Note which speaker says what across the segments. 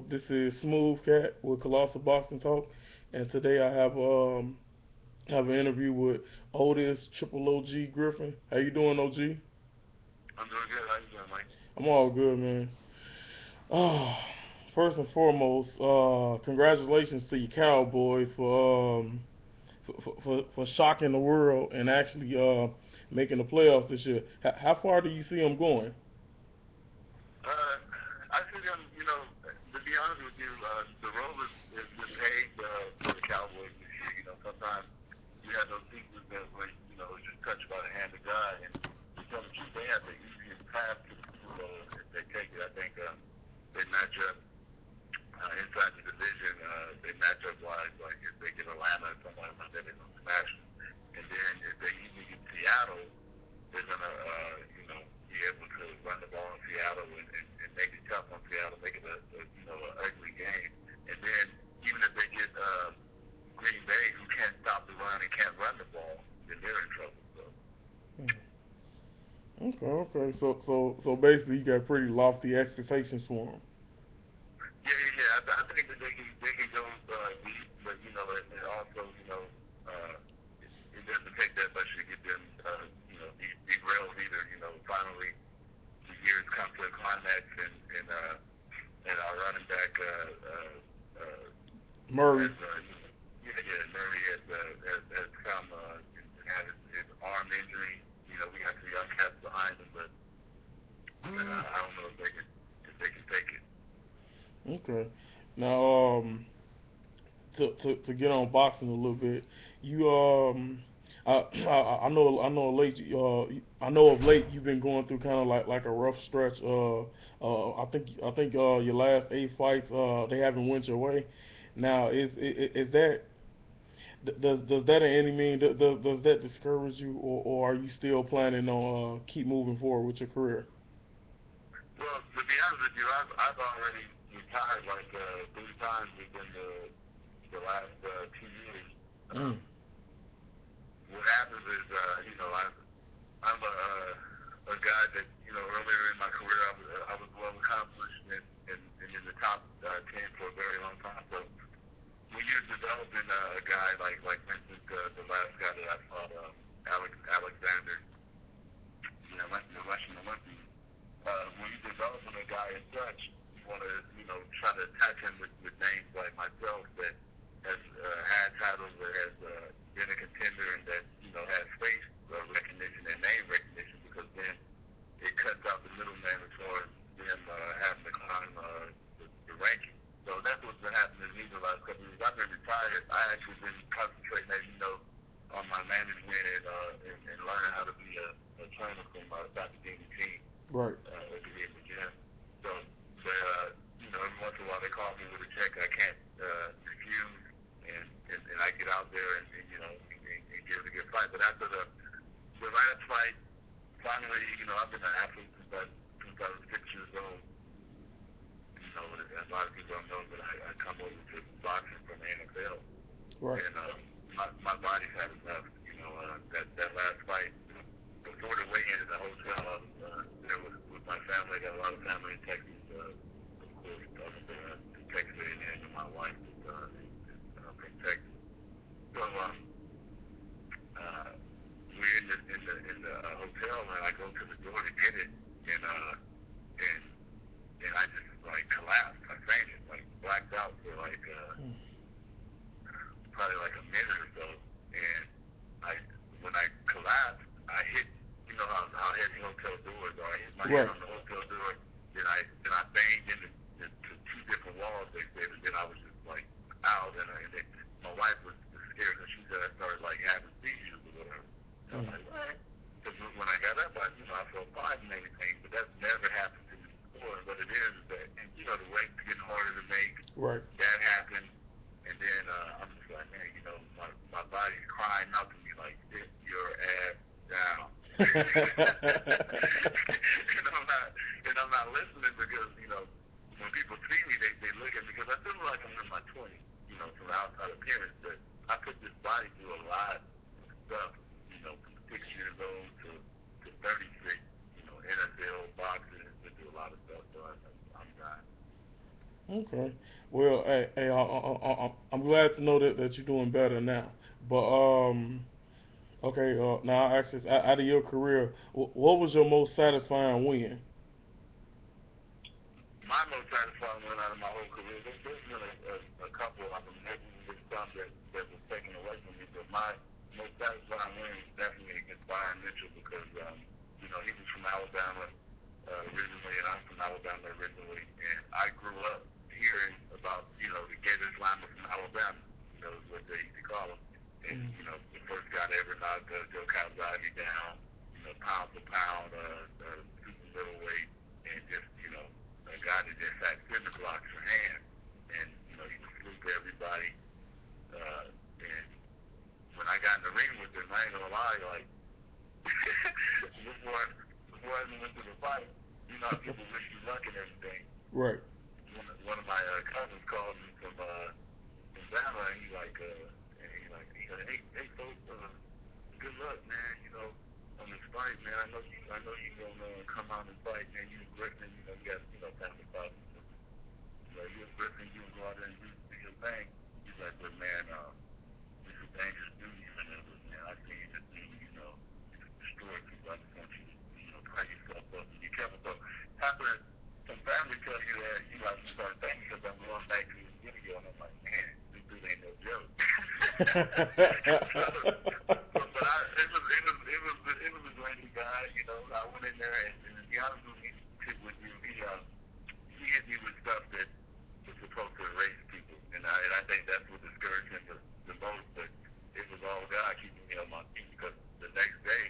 Speaker 1: This is Smooth Cat with Colossal Boxing Talk, and today I have an interview with Otis Triple OG Griffin. How you doing, OG?
Speaker 2: I'm doing good. How you doing, Mike?
Speaker 1: I'm all good, man. Oh, first and foremost, congratulations to you Cowboys for shocking the world and actually making the playoffs this year. How far do you see them going?
Speaker 2: Uh, I think to be honest with you, the role is been paved for the Cowboys this year. Sometimes you have those seasons that where it's just touched by the hand of God, and to tell the truth, they have the easiest path to the Super Bowl if they take it. I think they match up inside the division. They match up wise, like if they get Atlanta or someone like that, they're gonna smash them. And then if they even get Seattle, they're gonna be able to run the ball in Seattle and make it tough on Seattle, make it a ugly game. And then even if they get Green Bay, who can't stop the run and can't run the ball, then they're in trouble. So
Speaker 1: Okay. So basically, you got pretty lofty expectations for them.
Speaker 2: yeah. I think that they can go deep, but and also uh, it doesn't take that much to get them derailed either. Finally the years come to a climax and our running back
Speaker 1: Murray.
Speaker 2: has Murray has come and had his arm injury. We got the young cats behind him, but I don't know if they can take it.
Speaker 1: Okay. Now, to get on boxing a little bit, you I know of late you've been going through kind of like a rough stretch. I think your last 8 fights they haven't went your way. Now is that does that in any mean does that discourage you, or are you still planning on keep moving forward with your career?
Speaker 2: Well, to be honest with you, I've already retired like 3 times within the last 2 years. Um,
Speaker 1: Mm.
Speaker 2: what happens is, I'm a guy that earlier in my career I was well accomplished and in the top 10 for a very long time. So when you're developing a guy like for instance the last guy that I fought, Alexander, the Russian Olympian. When you're developing a guy as such, you want to try to attack him with names like myself that has had titles, that has been a contender, and that has face recognition and name recognition, because then it cuts out the middleman as far as them having to climb the ranking. So that's what's been happening to me the last couple of years. I've been retired. I actually been concentrating, as you know, on my management and learning how to be a trainer from Dr. Dean team
Speaker 1: Right.
Speaker 2: at the gym. So, but every once in a while they call me with a check I can't refuse, and I get out there and give it a good fight. But after the last fight, finally, I've been an athlete since I was 6 years old. A lot of people don't know that I come over to boxing from the NFL,
Speaker 1: Right.
Speaker 2: and my body's had enough. That last fight, before the weigh-in at the hotel, I was there with my family. I got a lot of family in Texas. Of course, I was in Texas A&M, and my wife is from Texas. So uh, we're in the hotel, and I go to the door to get it, and and and I just like collapsed. I fainted, like blacked out for like
Speaker 1: Mm.
Speaker 2: probably like a minute or so, and I when I collapsed, I hit how heavy hotel doors are. I hit my head
Speaker 1: Right.
Speaker 2: on the hotel door, then I banged into to 2 different walls. They said, and then I was just like out, and my wife was scared because she said I started like having seizures or whatever. And I was
Speaker 1: Mm.
Speaker 2: like, what? Because when I got up, I felt fine and everything, but that's never happened to me before. And what it is that, and the weight's getting harder to make.
Speaker 1: Right.
Speaker 2: That happened, and then I'm just like, man, my body's crying out to me like, sit your ass down. and I'm not listening, because when people see me, they look at me, because I feel like I'm in my 20s, from the outside appearance, but I put this body through a lot of stuff, from 6 years old to 36, NFL, boxing, been through a lot of stuff, so I'm dying.
Speaker 1: Okay. Well, I'm glad to know that you're doing better now. But okay. Now I ask this: out of your career, what was your most satisfying win?
Speaker 2: My most satisfying win out of my whole career, there's been a couple of them, maybe with some that was taken away from me, but my most satisfying win was definitely against Byron Mitchell because, he was from Alabama originally, and I'm from Alabama originally, and I grew up hearing about, the Gators lineman from Alabama, is what they used to call him. And,
Speaker 1: Mm.
Speaker 2: the first guy to ever knock Joe Calzaghe down, pound for pound, super middleweight, and just, a guy that just had cinder blocks for hands. And, he was flew to everybody. And when I got in the ring with him, I ain't gonna lie, like, before, before I even went to the fight, how people wish you luck and everything.
Speaker 1: Right.
Speaker 2: One of my cousins called me from Bama, and hey, folks, good luck, man. On this fight, man. I know you gonna come out and fight, man. You and Griffin, you got, family problems. You and Griffin, you can go out there and do your thing. He's like, but man, this is dangerous dude you in there with, man. I seen this dude, destroy people. I just want you to, tie yourself up and be careful. So, after some family tell you that, have to start thinking because I'm going back to this video, and I'm like, man, this dude ain't no joke. But it was a great guy. I went in there, and to be honest with you, he hit me with stuff that was supposed to erase people, and I think that's what discouraged him the most. But it was all God keeping me on my feet because the next day,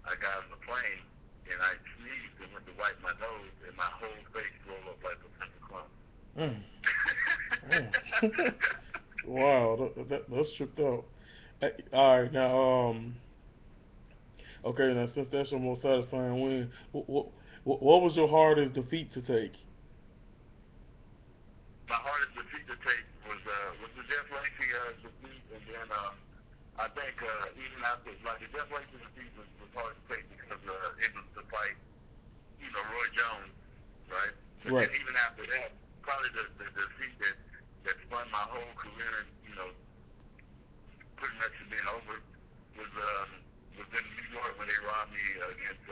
Speaker 2: I got on the plane and I sneezed and went to wipe my nose, and my whole face rolled up like a pepper clump.
Speaker 1: Mm. Mm. Wow, that's tripped out. All right, now, okay, now since that's your most satisfying win, what was your hardest defeat to take?
Speaker 2: My hardest defeat to take was the Jeff Lacey defeat, and then I think even after like the Jeff Lacey defeat was hard to take because it was the fight, Roy Jones, right? But
Speaker 1: Right.
Speaker 2: then even after that, probably the defeat that spun my whole career, pretty much to being over, was in New York when they robbed me against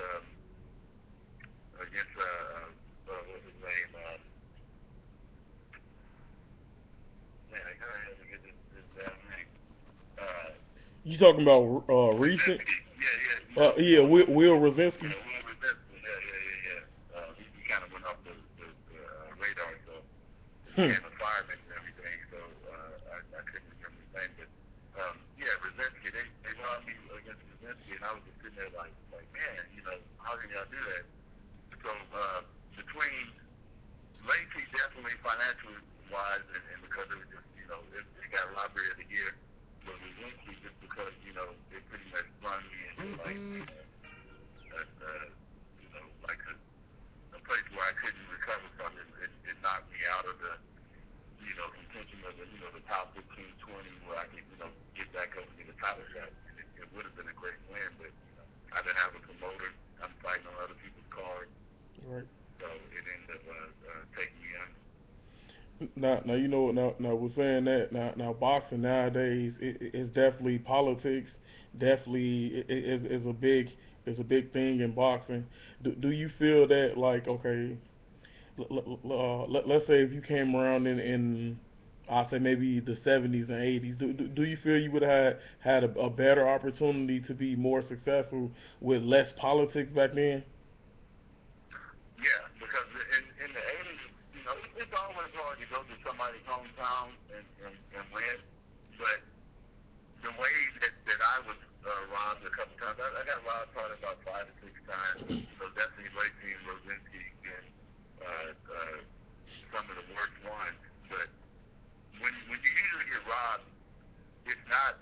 Speaker 2: what's his name? Man, I gotta have to get this damn name. Uh,
Speaker 1: You talking about recent?
Speaker 2: Rosinski. Yeah,
Speaker 1: Yeah, Will Rosinski.
Speaker 2: Will Rosinski. Yeah. He kind of went off the radar, so he
Speaker 1: Hmm.
Speaker 2: became a fireman and everything. So I couldn't remember his name, but yeah, Rosinski. They robbed me against Rosinski, and I was just sitting there like man, how can y'all do that? So between Lacey definitely financially wise, and because it was just it got robbery of the year, but Rosinski just because it pretty much spun me into like like a place where I couldn't recover from it. It knocked me out of the contention of the top 15, 20 where I could get back up and get a title shot, and it would have been a great win, but I didn't have a promoter. I'm fighting on other people's cards,
Speaker 1: Right.
Speaker 2: so it ended up taking me under.
Speaker 1: Now you know now we're saying that now boxing nowadays is definitely politics. Definitely is a big thing in boxing. Do you feel that like okay, let's say if you came around in I'll say maybe the 70s and 80s, do you feel you would have had a better opportunity to be more successful with less politics back then?
Speaker 2: Yeah, because in the 80s, it's always hard to go to somebody's hometown and win, but the way that I was robbed a couple times, I got robbed probably about 5 or 6 times. Definitely Lacey and Rosinski being some of the worst ones. But when you usually get robbed, it's not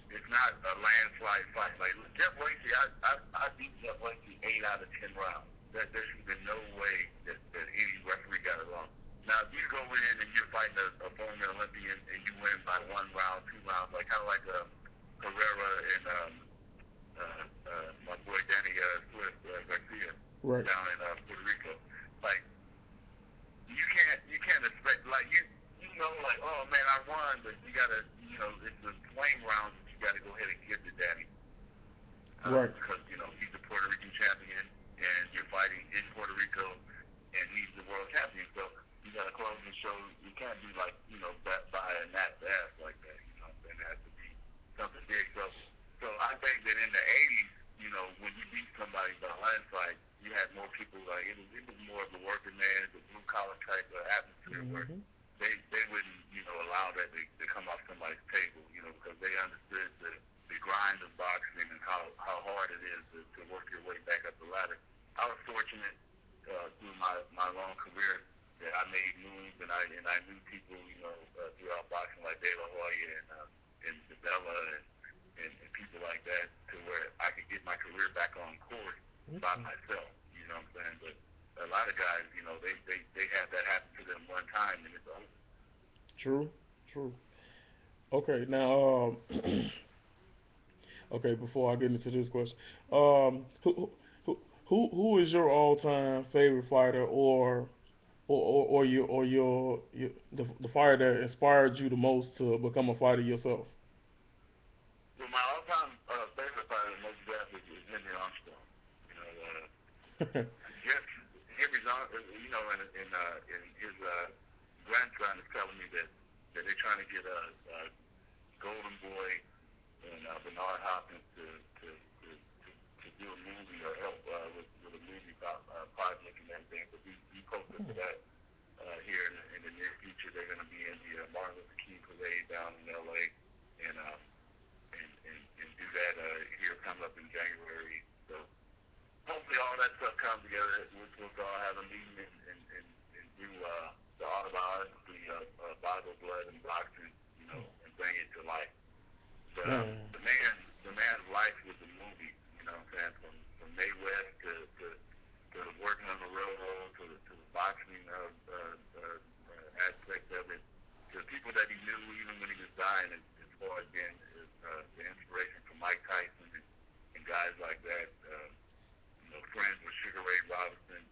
Speaker 2: it's not a landslide fight. Like Jeff Lacey, I beat Jeff Lacey 8 out of 10 rounds. There should have been no way that any referee got it wrong. Now, if you go in and you're fighting a former Olympian and you win by 1 round, 2 rounds, like kind of like Herrera and my boy Danny Swift Garcia
Speaker 1: Right.
Speaker 2: down in Puerto Rico, like you it's the flame rounds that you gotta go ahead and give to Daddy.
Speaker 1: Right.
Speaker 2: Because he's a Puerto Rican champion, and you're fighting in Puerto Rico, and he's the world champion. So you got to close the show. You can't be like by a Nat's ass like that. And it has to be something big. So I think that in the '80s, when you beat somebody by landslide, you had more people like it was more of a working man, the blue collar type of atmosphere where
Speaker 1: Mm-hmm.
Speaker 2: they wouldn't allow that to come off somebody's table, because they understood the grind of boxing and how hard it is to work your way back up the ladder. I was fortunate through my long career that I made moves and I knew people throughout boxing like De La Hoya and DeBella and people like that to where I could get my career back on course by
Speaker 1: Okay.
Speaker 2: myself. You know what I'm saying? But a lot of guys, they have that happen to them one time and it's over.
Speaker 1: True. True. Okay. Now, okay. Before I get into this question, who is your all-time favorite fighter, or your the fighter that inspired you the most to become a fighter yourself?
Speaker 2: Well, my all-time favorite fighter, most definitely, is Henry Armstrong. You know, Jeff Henry's on. In his grandson is telling me that they're trying to get a Golden Boy and Bernard Hopkins to do a movie or help with a movie about project and everything. But we posted for that here in the near future. They're going to be in the Martin Luther King parade down in L.A. and and do that here coming up in January. So hopefully all that stuff comes together. We'll all have a meeting and do the autobiography of Bible, Blood, and Boxing, and bring it to life. But
Speaker 1: Man.
Speaker 2: the man's life was a movie. You know what I'm saying? From May West to working on the railroad to the boxing aspect of it, to the people that he knew even when he was dying, as far as being the inspiration for Mike Tyson and guys like that. Friends with Sugar Ray Robinson.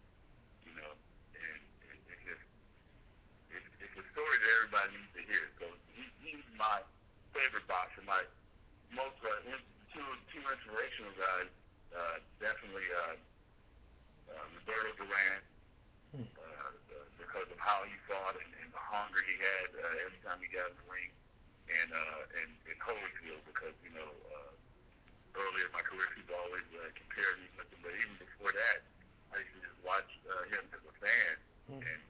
Speaker 2: And it's just it's a story that everybody needs to hear. So he's my favorite boxer. My most two inspirational guys, definitely Roberto Duran, because of how he fought and the hunger he had every time he got in the ring, and Holyfield because earlier in my career people always compared me with him, but even before that, I used to just watch him as a fan and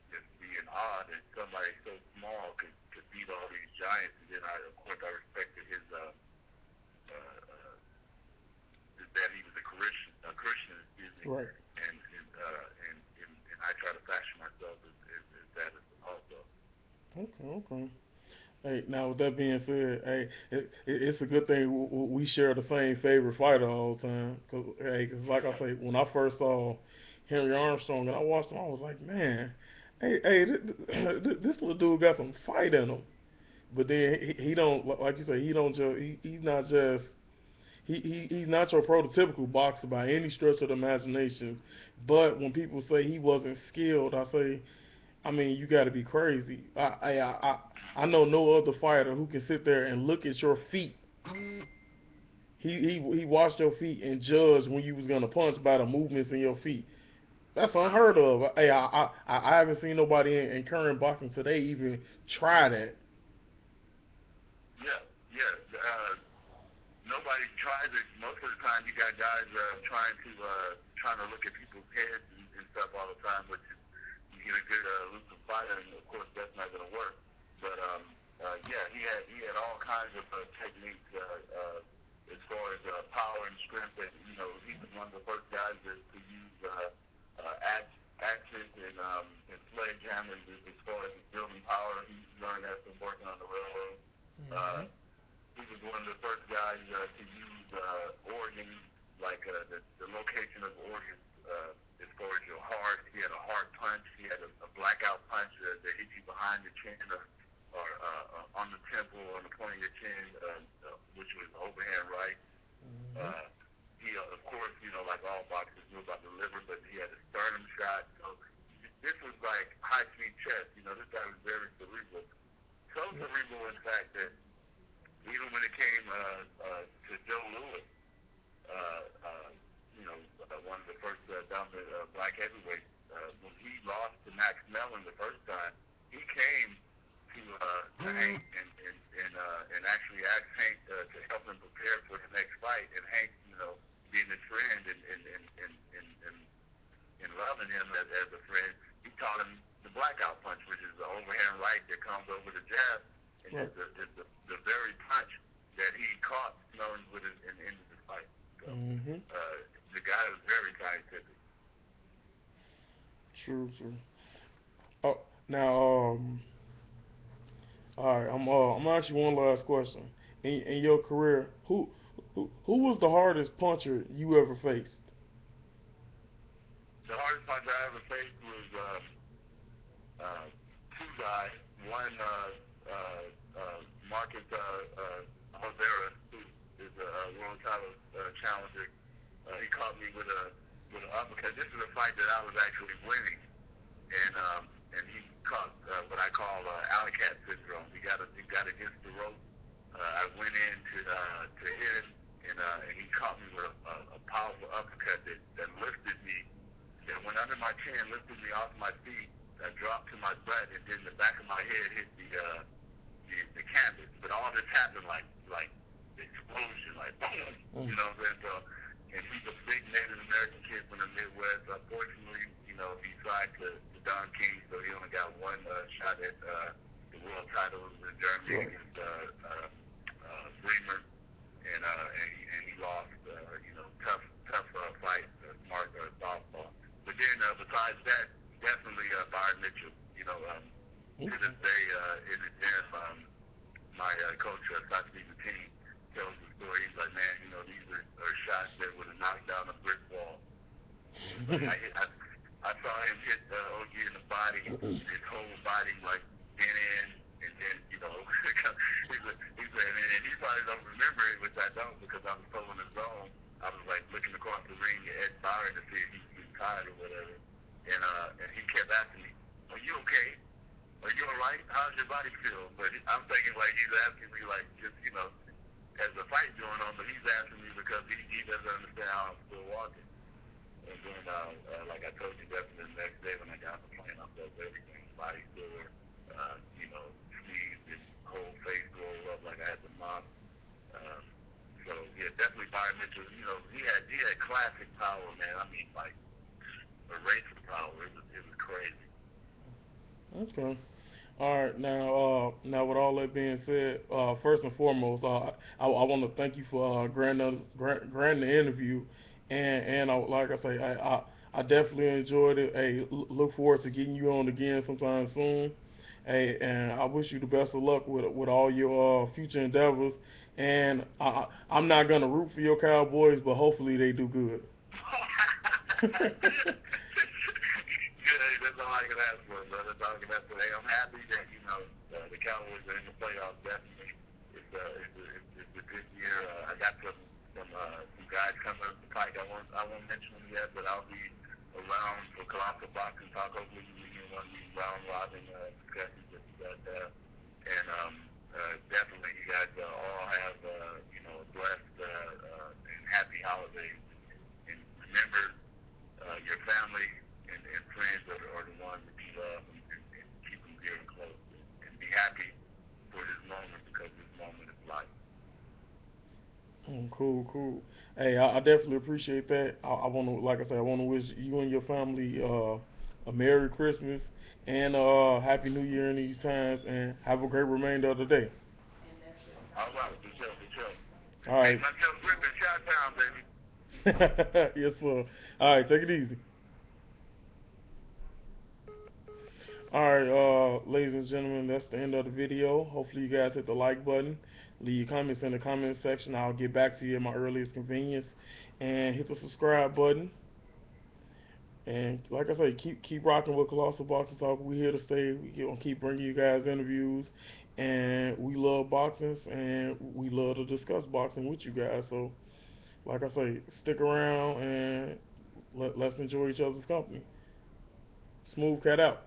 Speaker 2: just be in awe that somebody so small could beat all these giants. And then of course I respected his that he was a Christian, excuse me,
Speaker 1: Right.
Speaker 2: and I try to fashion myself as that also.
Speaker 1: Okay. Okay. Hey, now with that being said, hey, it's a good thing we share the same favorite fighter all the time. Cause like I say, when I first saw Henry Armstrong and I watched him, I was like, man, this little dude got some fight in him. But then he don't, like you say, he don't just he's not just he's not your prototypical boxer by any stretch of the imagination. But when people say he wasn't skilled, I say, I mean, you got to be crazy. I know no other fighter who can sit there and look at your feet. He watched your feet and judged when you was gonna punch by the movements in your feet. That's unheard of. I haven't seen nobody in current boxing today even try that.
Speaker 2: Yeah, yeah. Nobody tries it. Most of the time, you got guys trying to look at people's heads and stuff all the time, which is you get a good elusive fighter, and of course that's not going to work. But yeah, he had all kinds of techniques as far as power and strength. That he was one of the first guys to use axes and sledgehammers as far as building power. He learned that from working on the railroad.
Speaker 1: Mm-hmm.
Speaker 2: He was one of the first guys to use organs, like the location of organs as far as your heart. He had a heart punch. He had a blackout punch that hit you behind the chin or on the temple or on the point of your chin, which was overhand right.
Speaker 1: Mm-hmm.
Speaker 2: Uh, he, of course, like all boxers, knew about the liver, but he had a sternum shot. So this was like high-speed chess. This guy was very cerebral. So cerebral, in fact, that even when it came to Joe Lewis, uh, uh, one of the first dominant black heavyweights, when he lost to Max Mellon the first time, he came to Hank and actually asked Hank to help him prepare for the next fight. And Hank, being his friend and loving him as a friend, he taught him the blackout punch, which is the overhand right that comes over the jab, and
Speaker 1: Right.
Speaker 2: the very punch that he caught Snow with it and ended the fight. So
Speaker 1: Mm-hmm.
Speaker 2: the guy was very scientific.
Speaker 1: True, true. Oh, now, all right. I'm gonna ask you one last question. In your career, who was the hardest puncher you ever faced?
Speaker 2: The hardest punch I ever faced was two guys. One, Marcus Olvera, who is a world title challenger. He caught me with an uppercut. This is a fight that I was actually winning, and he caught what I call alley cat syndrome. He got against the rope. I went in to hit him, and he caught me with a powerful uppercut that lifted me, that went under my chin, lifted me off my feet. I dropped to my butt, and then the back of my head hit the canvas. But all this happened like the explosion, like boom, you know what I'm saying? So, and he's a big Native American kid from the Midwest. Unfortunately, he signed to Don King, so he only got one shot at the world titles in Germany
Speaker 1: Right.
Speaker 2: against Bremer, and he lost. Tough fight, smart softball. But then besides that, definitely Byron Mitchell. To
Speaker 1: Okay.
Speaker 2: this day in the gym, my coach, Sasha King, tells the story. He's like, man, these are shots that would have knocked down a brick wall. He's like, I saw him hit OG in the body, and his whole body like bent in, and then he said, and he probably don't remember it, which I don't, because I was so in the zone. I was like looking across the ring at Ed Byron to see if he was getting tired or whatever, and he kept asking me, "Are you okay? Are you all right? How's your body feel?" But I'm thinking like he's asking me like just as a fight going on, but he's asking me because he doesn't understand how I'm still walking. And then, like I told you, definitely the next day when I got on the plane, I felt everything, body sore, sneezed and whole face rolled up like I had the mop. Um, so yeah, definitely Byron Mitchell. He had classic power, man. I mean, like eraser power. It was crazy.
Speaker 1: Okay. All right. Now with all that being said, first and foremost, I want to thank you for granting the interview, and like I say, I definitely enjoyed it. Hey, look forward to getting you on again sometime soon. Hey, and I wish you the best of luck with all your future endeavors. And I'm not gonna root for your Cowboys, but hopefully they do good.
Speaker 2: Yeah, that's all I can ask for, brother. That's all I can ask for. Hey, I'm happy that the Cowboys are in the playoffs. Definitely, it's a good year. I got some guys coming up the pike. I won't mention them yet, but I'll be around for Colossal Boxing Talk. Hopefully, we can one of these round robin discussions that you guys have. And definitely, you guys all have a blessed and happy holidays. And remember, your family and friends are the ones that you love, and keep them dear and close. And be happy for this moment, because this moment is life.
Speaker 1: Cool, cool. Hey, I definitely appreciate that. I want to, like I said, I want to wish you and your family a Merry Christmas and Happy New Year in these times, and have a great remainder of the day.
Speaker 2: All right, for sure, for sure.
Speaker 1: All
Speaker 2: Hey,
Speaker 1: right.
Speaker 2: myself, Griffin, shout down, baby.
Speaker 1: Yes, sir. All right, take it easy. All right, ladies and gentlemen, that's the end of the video. Hopefully, you guys hit the like button. Leave your comments in the comment section. I'll get back to you at my earliest convenience. And hit the subscribe button. And like I say, keep rocking with Colossal Boxing Talk. We're here to stay. We're gonna keep bringing you guys interviews, and we love boxing, and we love to discuss boxing with you guys. So, like I say, stick around and let's enjoy each other's company. Smooth cat out.